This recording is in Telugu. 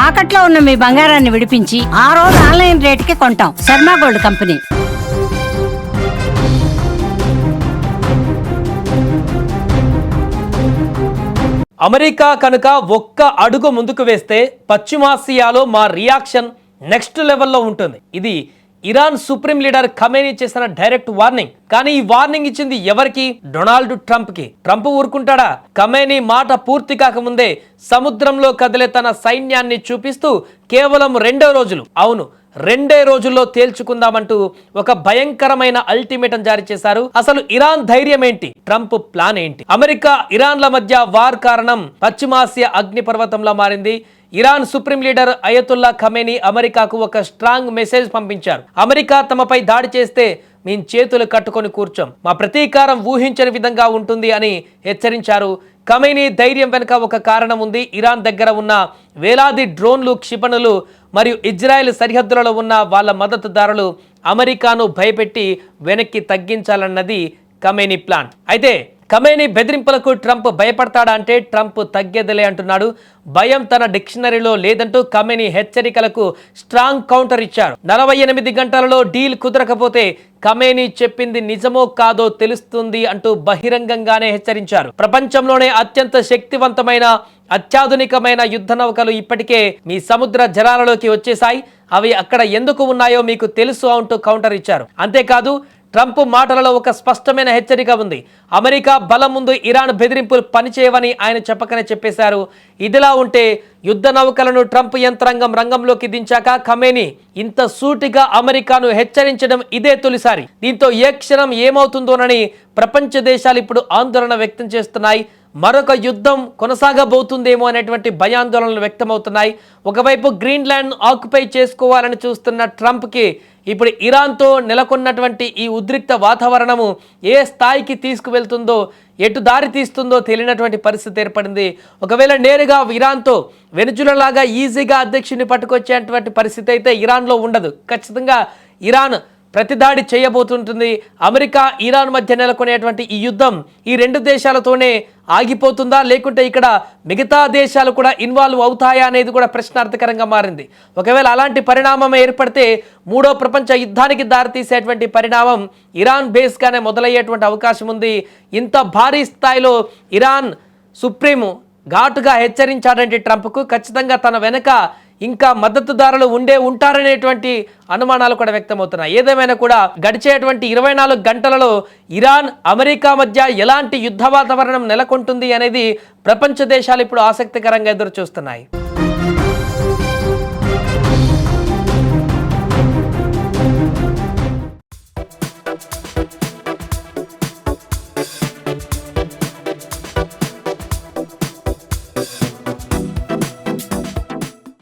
తాకట్లో ఉన్న మీ బంగారాన్ని విడిపించి ఆ రోజు ఆన్లైన్ రేటుకి కొంటాం. Sharma gold company. అమెరికా కనుక ఒక్క అడుగు ముందుకు వేస్తే పశ్చిమాసియాలో మా రియాక్షన్ నెక్స్ట్ లెవెల్లో ఉంటుంది. ఇది ఇరాన్ సుప్రీం లీడర్ ఖమేనీ చేసిన డైరెక్ట్ వార్నింగ్. కానీ ఈ వార్నింగ్ ఇచ్చింది ఎవరికి? డొనాల్డ్ ట్రంప్ కి. ట్రంప్ ఊరుకుంటాడా? ఖమేనీ మాట పూర్తి కాకముందే సముద్రంలో కదిలే తన సైన్యాన్ని చూపిస్తూ కేవలం 2 రోజులు, అవును 2 రోజుల్లో తేల్చుకుందామంటూ ఒక భయంకరమైన అల్టిమేటం జారీ చేశారు. అసలు ఇరాన్ ధైర్యం ఏంటి? ట్రంప్ ప్లాన్ ఏంటి? అమెరికా ఇరాన్ల మధ్య వార్ కారణం పశ్చిమాసియా అగ్నిపర్వతంలా మారింది. Iran supreme leader Ayatollah Khamenei అమెరికాకు ఒక స్ట్రాంగ్ మెసేజ్ పంపించారు. అమెరికా తమపై దాడి చేస్తే మేము చేతులు కట్టుకొని కూర్చోం, మా ప్రతీకారం ఊహించని విధంగా ఉంటుంది అని హెచ్చరించారు. ఖమేనీ ధైర్యం వెనుక ఒక కారణం ఉంది. ఇరాన్ దగ్గర ఉన్న వేలాది డ్రోన్లు, క్షిపణులు మరియు ఇజ్రాయెల్ సరిహద్దులలో ఉన్న వాళ్ళ మద్దతుదారులు అమెరికాను భయపెట్టి వెనక్కి తగ్గించాలన్నది ఖమేనీ ప్లాన్. అయితే ఖమేనీ బెదిరింపులకు ట్రంప్ భయపడతాడా అంటే ట్రంప్ తగ్గేదిలే అంటున్నాడు. భయం తన డిక్షనరీలో లేదంటూ ఖమేనీ హెచ్చరికలకు స్ట్రాంగ్ కౌంటర్ ఇచ్చారు. 48 గంటలలో డీల్ కుదరకపోతే ఖమేనీ చెప్పింది నిజమో కాదో తెలుస్తుంది అంటూ బహిరంగంగానే హెచ్చరించారు. ప్రపంచంలోనే అత్యంత శక్తివంతమైన అత్యాధునికమైన యుద్ధ నౌకలు ఇప్పటికే మీ సముద్ర జలాలలోకి వచ్చేసాయి, అవి అక్కడ ఎందుకు ఉన్నాయో మీకు తెలుసు అంటూ కౌంటర్ ఇచ్చారు. అంతేకాదు ట్రంప్ మాటలలో ఒక స్పష్టమైన హెచ్చరిక ఉంది. అమెరికా బలం ముందు ఇరాన్ బెదిరింపులు పనిచేయవని ఆయన చెప్పకనే చెప్పేశారు. ఇదిలా ఉంటే యుద్ధ నౌకలను ట్రంప్ యంత్రాంగం రంగంలోకి దించాక ఖమేనీ ఇంత సూటిగా అమెరికాను హెచ్చరించడం ఇదే తొలిసారి. దీంతో ఏ క్షణం ఏమవుతుందోనని ప్రపంచ దేశాలు ఇప్పుడు ఆందోళన వ్యక్తం చేస్తున్నాయి. మరొక యుద్ధం కొనసాగబోతుందేమో అనేటువంటి భయాందోళనలు వ్యక్తమవుతున్నాయి. ఒకవైపు గ్రీన్లాండ్ ఆక్యుపై చేసుకోవాలని చూస్తున్న ట్రంప్కి ఇప్పుడు ఇరాన్తో నెలకొన్నటువంటి ఈ ఉద్రిక్త వాతావరణము ఏ స్థాయికి తీసుకువెళ్తుందో, ఎటు దారి తీస్తుందో తెలియనటువంటి పరిస్థితి ఏర్పడింది. ఒకవేళ నేరుగా ఇరాన్తో వెనుజులాగా ఈజీగా అధ్యక్షుడిని పట్టుకొచ్చేటువంటి పరిస్థితి అయితే ఇరాన్లో ఉండదు. ఖచ్చితంగా ఇరాన్ ప్రతిదాడి చేయబోతుంటుంది. అమెరికా ఇరాన్ మధ్య నెలకొనేటువంటి ఈ యుద్ధం ఈ 2 దేశాలతోనే ఆగిపోతుందా, లేకుంటే ఇక్కడ మిగతా దేశాలు కూడా ఇన్వాల్వ్ అవుతాయా అనేది కూడా ప్రశ్నార్థకరంగా మారింది. ఒకవేళ అలాంటి పరిణామం ఏర్పడితే 3వ ప్రపంచ యుద్ధానికి దారితీసేటువంటి పరిణామం ఇరాన్ బేస్గానే మొదలయ్యేటువంటి అవకాశం ఉంది. ఇంత భారీ స్థాయిలో ఇరాన్ సుప్రీం ఘాటుగా హెచ్చరించాడంటే ట్రంప్కు ఖచ్చితంగా తన వెనక ఇంకా మద్దతుదారులు ఉంటారనేటువంటి అనుమానాలు కూడా వ్యక్తమవుతున్నాయి. ఏదేమైనా కూడా గడిచేటువంటి 24 గంటలలో ఇరాన్ అమెరికా మధ్య ఎలాంటి యుద్ధ వాతావరణం నెలకొంటుంది అనేది ప్రపంచ దేశాలు ఇప్పుడు ఆసక్తికరంగా ఎదురు చూస్తున్నాయి.